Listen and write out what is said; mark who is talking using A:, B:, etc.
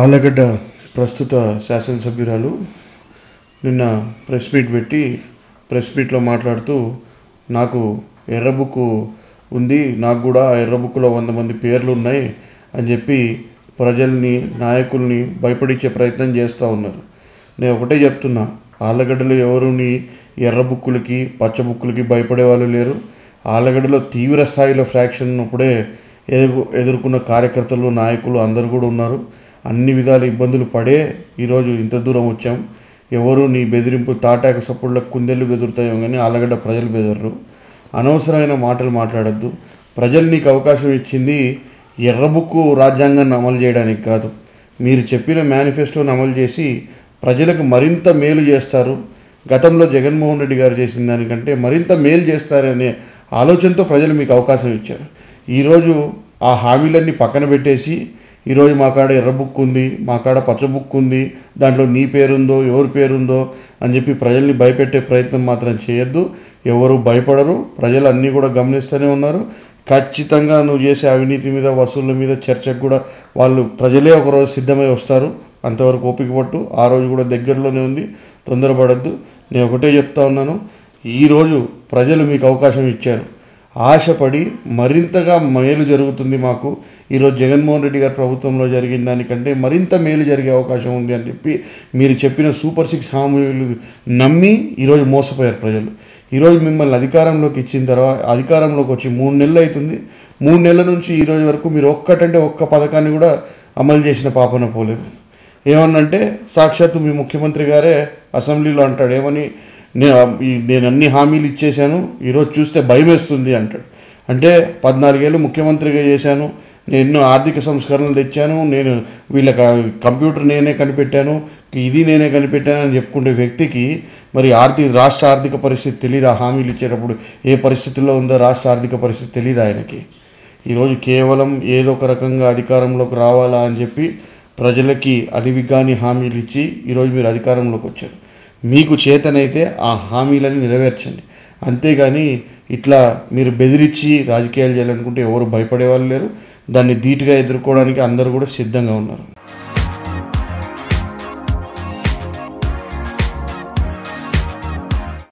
A: ఆళ్ళగడ్డ ప్రస్తుత శాసనసభ్యురాలు నిన్న ప్రెస్ మీట్ పెట్టి ప్రెస్ మీట్లో మాట్లాడుతూ నాకు ఎర్ర బుక్ ఉంది, నాకు కూడా ఎర్ర బుక్లో 100 మంది పేర్లు ఉన్నాయి అని చెప్పి ప్రజల్ని నాయకుల్ని భయపడించే ప్రయత్నం చేస్తూ ఉన్నారు. నేను ఒకటే చెప్తున్నా, ఆళ్ళగడ్డలో ఎవరుని ఎర్ర బుక్కులకి పచ్చ బుక్కులకి భయపడే వాళ్ళు లేరు. ఆళ్ళగడ్డలో తీవ్ర స్థాయిలో ఫ్రాక్షన్ ఉన్నప్పుడే ఎదుర్కొన్న కార్యకర్తలు నాయకులు అందరూ కూడా ఉన్నారు. అన్ని విధాల ఇబ్బందులు పడే ఈరోజు ఇంత దూరం వచ్చాం. ఎవరు నీ బెదిరింపు తాటాక సప్పుళ్ళ కుందెళ్ళు బెదురుతాయో కానీ ఆళ్ళగడ్డ ప్రజలు బెదర్రు. అనవసరమైన మాటలు మాట్లాడద్దు. ప్రజలు నీకు అవకాశం ఇచ్చింది ఎర్ర బుక్కు రాజ్యాంగాన్ని అమలు చేయడానికి కాదు, మీరు చెప్పిన మేనిఫెస్టోని అమలు చేసి ప్రజలకు మరింత మేలు చేస్తారు. గతంలో జగన్మోహన్ రెడ్డి గారు చేసిన దానికంటే మరింత మేలు చేస్తారనే ఆలోచనతో ప్రజలు మీకు అవకాశం ఇచ్చారు. ఈరోజు ఆ హామీలన్నీ పక్కన పెట్టేసి ఈరోజు మా కాడ ఎర్ర బుక్ ఉంది, మా కాడ పచ్చ బుక్ ఉంది, దాంట్లో నీ పేరుందో ఎవరి పేరుందో అని చెప్పి ప్రజల్ని భయపెట్టే ప్రయత్నం మాత్రం చేయొద్దు. ఎవరు భయపడరు, ప్రజలు అన్నీ కూడా గమనిస్తూనే ఉన్నారు. ఖచ్చితంగా నువ్వు చేసే అవినీతి మీద వసూళ్ళ మీద చర్చకు కూడా వాళ్ళు ప్రజలే ఒకరోజు సిద్ధమై వస్తారు. అంతవరకు ఓపిక పట్టు. ఆ రోజు కూడా దగ్గరలోనే ఉంది, తొందరపడద్దు. నేను ఒకటే చెప్తా ఉన్నాను, ఈరోజు ప్రజలు మీకు అవకాశం ఇచ్చారు. ఆశపడి మరింతగా మేలు జరుగుతుంది మాకు, ఈరోజు జగన్మోహన్ రెడ్డి గారి ప్రభుత్వంలో జరిగిన దానికంటే మరింత మేలు జరిగే అవకాశం ఉంది అని చెప్పి మీరు చెప్పిన సూపర్ 6 హామీలు నమ్మి ఈరోజు మోసపోయారు ప్రజలు. ఈరోజు మిమ్మల్ని అధికారంలోకి ఇచ్చిన తర్వాత అధికారంలోకి వచ్చి 3 నెలలు అవుతుంది. 3 నెలల నుంచి ఈరోజు వరకు మీరు ఒక్క పథకాన్ని కూడా అమలు చేసిన పాపన పోలేదు. ఏమన్నంటే సాక్షాత్తు మీ ముఖ్యమంత్రి గారే అసెంబ్లీలో అంటాడు, ఏమని, నేను అన్ని హామీలు ఇచ్చేశాను, ఈరోజు చూస్తే భయం వేస్తుంది అంటాడు. అంటే 14 ఏళ్ళు ముఖ్యమంత్రిగా చేశాను, నేను ఎన్నో ఆర్థిక సంస్కరణలు తెచ్చాను, నేను వీళ్ళకి కంప్యూటర్ నేనే కనిపెట్టాను, ఇది నేనే కనిపెట్టాను అని చెప్పుకునే వ్యక్తికి మరి రాష్ట్ర ఆర్థిక పరిస్థితి తెలియదు. ఆ హామీలు ఇచ్చేటప్పుడు ఏ పరిస్థితుల్లో ఉందో రాష్ట్ర ఆర్థిక పరిస్థితి తెలియదు ఆయనకి. ఈరోజు కేవలం ఏదో ఒక రకంగా అధికారంలోకి రావాలా అని చెప్పి ప్రజలకి అలివిగాని హామీలు ఇచ్చి ఈరోజు మీరు అధికారంలోకి వచ్చారు. మీకు చేతనైతే ఆ హామీలను నెరవేర్చండి. అంతేగాని ఇట్లా మీరు బెదిరించి రాజకీయాలు చేయాలనుకుంటే ఎవరు భయపడే వాళ్ళు లేరు. దాన్ని ధీటుగా ఎదుర్కోవడానికి అందరూ కూడా సిద్ధంగా ఉన్నారు.